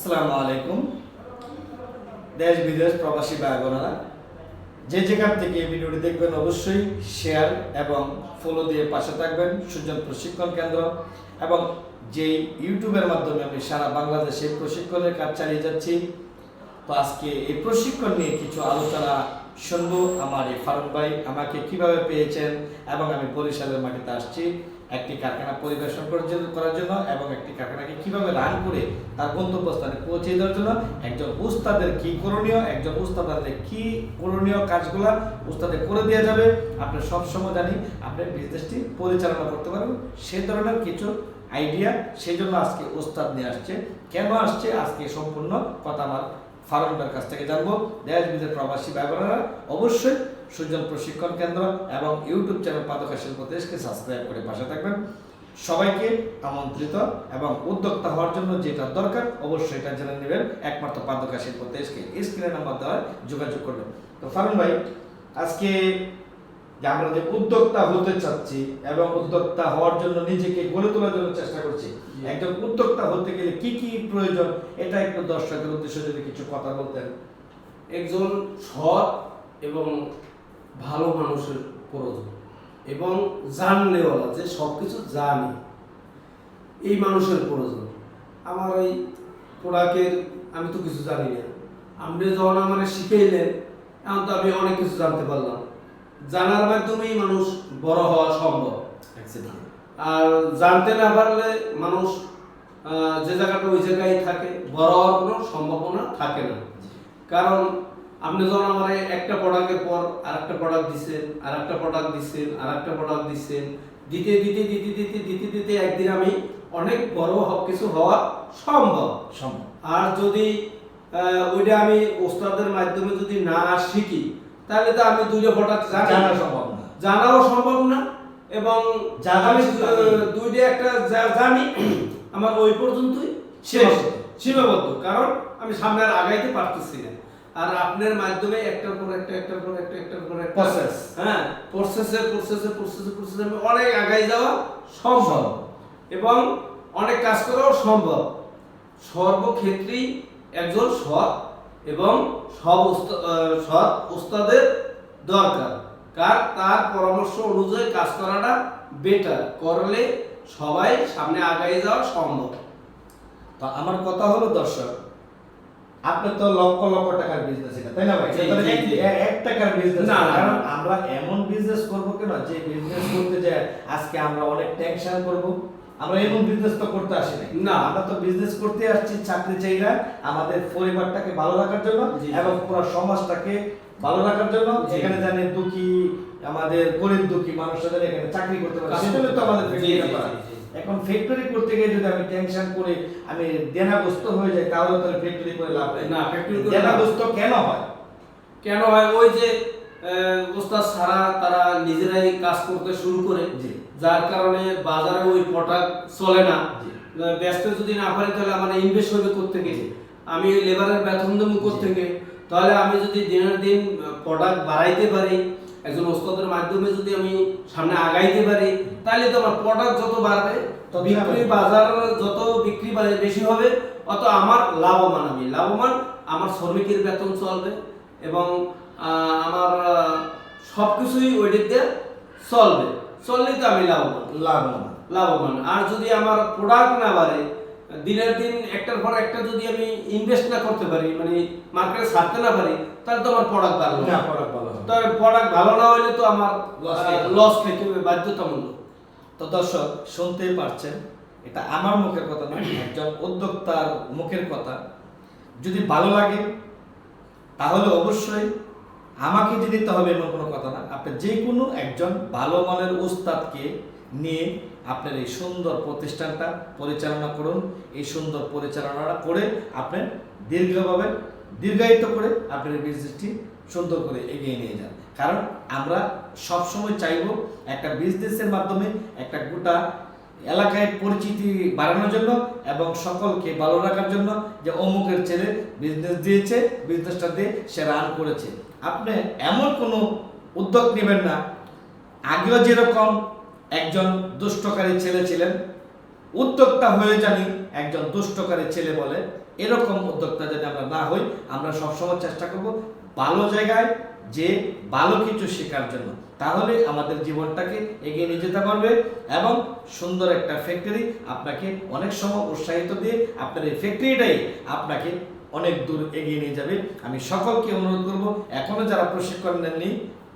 আসসালামু আলাইকুম। দেশ বিদেশ প্রবাসী ভাই বোনেরা, যে যেখান থেকে এই ভিডিওটি দেখবেন অবশ্যই শেয়ার এবং ফলো দিয়ে পাশে থাকবেন। সুজন প্রশিক্ষণ কেন্দ্র এবং যে ইউটিউবের মাধ্যমে আমি সারা বাংলাদেশে প্রশিক্ষণের কাজ চালিয়ে যাচ্ছি। তো আজকে এই প্রশিক্ষণ নিয়ে কিছু আলোচনা শুনবো। আমার এই ফারুক ভাই আমাকে কিভাবে পেয়েছেন এবং আমি বরিশালের মাটিতে আসছি একটি কারখানা পরিবেশন করার জন্য এবং একটি কারখানাকে কিভাবে রান করে তার গন্তব্যস্থানে পৌঁছে দেওয়ার জন্য একজন উস্তাদের কি করণীয়, একজন উস্তাদের কি করণীয় কাজগুলা উস্তাদে করে দেওয়া যাবে। আপনি সবসময় জানি আপনি বিজনেসটি পরিচালনা করতে পারবেন, সে ধরনের কিছু আইডিয়া। সেই জন্য আজকে উস্তাদ নিয়ে আসছে। কেন আসছে আজকে সম্পূর্ণ কথা আমার ফারুকের কাছ থেকে জানবো। দেশ বিদেশ প্রবাসী ভাই বোনেরা অবশ্যই সুজন প্রশিক্ষণ কেন্দ্র এবং ইউটিউব চ্যানেল পাদকা শিল্প দেশকে সাবস্ক্রাইব করে পাশে থাকবেন। সবাইকে আমন্ত্রিত এবং উদ্যোক্তা হওয়ার জন্য যেটা দরকার অবশ্যই এটা জেনে নেবেন। একমাত্র পাদকা শিল্প দেশকে স্ক্রিনে নাম্বার দেওয়া যোগাযোগ করবেন। তো ফারুক ভাই, আজকে যে আমরা যে উদ্যোক্তা হতে চাচ্ছি এবং উদ্যোক্তা হওয়ার জন্য নিজেকে গড়ে তোলার জন্য চেষ্টা করছি, একজন উদ্যোক্তা হতে গেলে কি কি প্রয়োজন এটা একটু দর্শকের উদ্দেশ্যে যদি কিছু কথা বলতেন। একজন সৎ এবং ভালো মানুষের প্রয়োজন এবং জানলেওয়ালা, যে সব কিছু জানে, এই মানুষের প্রয়োজন। আমার এই প্রোডাক্টের আমি তো কিছু জানি না, আপনি যখন আমার শিখাইলেন এখন তো আমি অনেক কিছু জানতে পারলাম। জানার মাধ্যমেই মানুষ বড় হওয়া সম্ভব। আর জানতে না পারলে মানুষ যে জায়গাটা ওই জায়গায় থাকে, বড় হওয়ার কোনো সম্ভাবনা থাকে না। কারণ আপনি যখন আমার একটা প্রোডাক্টের পর আর একটা প্রোডাক্ট দিচ্ছেন, আর একটা প্রোডাক্ট দিচ্ছেন, আর একটা প্রোডাক্ট দিচ্ছেন, দিতে দিতে দিতে দিতে দিতে দিতে একদিন আমি অনেক বড় কিছু হওয়া সম্ভব। আর যদি ওইটা আমি ওস্তাদের মাধ্যমে যদি না শিখি তাহলে তো আমি দুইটা প্রোডাক্ট জানাও সম্ভব না এবং আমি দুইটা একটা জানি আমার ওই পর্যন্তই সীমাবদ্ধ। কারণ আমি সামনে আর আগাইতে পারতেছি না। আর আপনার মাধ্যমে একটার পর একটা প্রসেস, প্রসেসে আমি অনেক আগাই যাওয়া সম্ভব এবং অনেক কাজ করাও সম্ভব। সর্বক্ষেত্রেই একজন সৎ এবং সৎ উস্তাদের দরকার। তার পরামর্শ অনুযায়ী কাজ করাটা বেটার, করলে সবাই সামনে আগাই যাওয়া সম্ভব। তো আমার কথা হলো দর্শক, আপনি তো লক্ষ লক্ষ টাকার বিজনেস, এটা তাই না ভাই? এক টাকার বিজনেস না, কারণ আমরা এমন বিজনেস করব কেন যে বিজনেস করতে যায় আজকে আমরা অনেক টেনশন করব। আমরা এমন বিজনেস তো করতে আসি না, আমরা তো বিজনেস করতে আসছি চাকরি চাইরা আমাদের পরিবারটাকে ভালো রাখার জন্য এবং পুরো সমাজটাকে ভালো রাখার জন্য। এখানে জানি দুঃখী, আমাদের গরিব দুঃখী মানুষরা জানি এখানে চাকরি করতে পারে, সেজন্য তো আমাদের ফ্যাক্টরি করা। এখন ফ্যাক্টরি করতে গিয়ে যদি আমি টেনশন করে আমি দেনাগ্রস্ত হয়ে যাই তাহলে তো ফ্যাক্টরি করে লাভ নেই। না, ফ্যাক্টরি দেনাগ্রস্ত কেন হয়? ওই যে ওস্তাদ সারা তারা নিজেরাই কাজ করতে শুরু করে, যার কারণে বাজারে ওই প্রোডাক্ট চলে না। ব্যস্ত যদি না পারি তাহলে আমার ইনভেস্ট হবে কোত্থেকে? আমি লেবারের বেতন দেবো কোত্থেকে? তাহলে আমি যদি দিনের দিন প্রোডাক্ট বাড়াইতে পারি, একজন ওস্তাদের মাধ্যমে যদি আমি সামনে আগাইতে পারি, তাহলে তো আমার প্রোডাক্ট যত বাড়বে, বিক্রি বাজার যত বিক্রি বেশি হবে, অত আমার লাভবান। আমার শ্রমিকের বেতন চলবে এবং আমার সবকিছুই ওই দিক দিয়ে চললেই তো আমি লাভবান। আর যদি আমার প্রোডাক্ট না বাড়ে, দিনের দিন একটার পর একটা যদি আমি ইনভেস্ট না করতে পারি, মানে মার্কেটে ছাড়তে না পারি, তাহলে তো আমার প্রোডাক্ট ভালো না। প্রোডাক্ট ভালো না হলে তো আমার লস খেতে হবে বাধ্যতামূলক। তো দর্শক শুনতেই পারছেন, এটা আমার মুখের কথা না, একজন উদ্যোক্তার মুখের কথা। যদি ভালো লাগে তাহলে অবশ্যই আমাকে যে দিতে হবে এমন কোনো কথা না। আপনি যে কোনো একজন ভালো মানের উস্তাদকে নিয়ে আপনার এই সুন্দর প্রতিষ্ঠানটা পরিচালনা করুন। এই সুন্দর পরিচালনাটা করে আপনি দীর্ঘায়িত করে আপনার বিজনেসটি সুন্দর করে এগিয়ে নিয়ে যান। কারণ আমরা সবসময় চাইব একটা বিজনেসের মাধ্যমে একটা গোটা এলাকায় পরিচিতি বাড়ানোর জন্য এবং সকলকে ভালো রাখার জন্য, যে অমুকের ছেলে বিজনেস দিয়েছে, বিজনেসটা দিয়ে সে রান করেছে। আপনি এমন কোনো উদ্যোগ নেবেন না। আগেও যেরকম একজন দুষ্টকারী ছেলে ছিলেন, উদ্যোক্তা হয়ে জানি একজন দুষ্টকারী ছেলে বলে, এরকম উদ্যোক্তা যদি আমরা না হই, আমরা সবসময় চেষ্টা করব ভালো জায়গায় যে ভালো কিছু শেখার জন্য। তাহলে আমাদের জীবনটাকে এগিয়ে নিয়ে যেতে পারবে এবং সুন্দর একটা ফ্যাক্টরি আপনাকে অনেক সময় উৎসাহিত দিয়ে আপনার এই ফ্যাক্টরিটাই আপনাকে অনেক দূর এগিয়ে নিয়ে যাবে। আমি সকলকে অনুরোধ করব, এখনো যারা প্রশিক্ষণ নেননি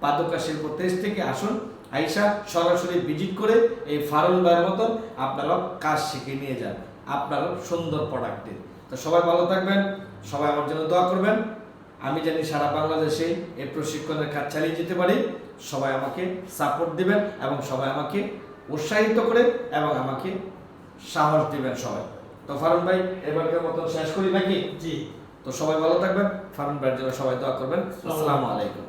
পাদুকা শিল্প 23 থেকে আসুন, আইসা সরাসরি ভিজিট করে এই ফারুল ভাইয়ের মতন আপনারা কাজ শিখে নিয়ে যান আপনার সুন্দর প্রোডাক্টে। তো সবাই ভালো থাকবেন, সবাই আমার জন্য দোয়া করবেন। আমি জানি সারা বাংলাদেশে এই প্রশিক্ষণের কাজ চালিয়ে যেতে পারি। সবাই আমাকে সাপোর্ট দিবেন এবং সবাই আমাকে উৎসাহিত করে এবং আমাকে সাহস দিবেন সবাই। তো ফারুন ভাই এবারকার মতো শেষ করি নাকি? জি। তো সবাই ভালো থাকবেন, ফারুন ভাইয়ের জন্য সবাই দোয়া করবেন। আসসালামু আলাইকুম।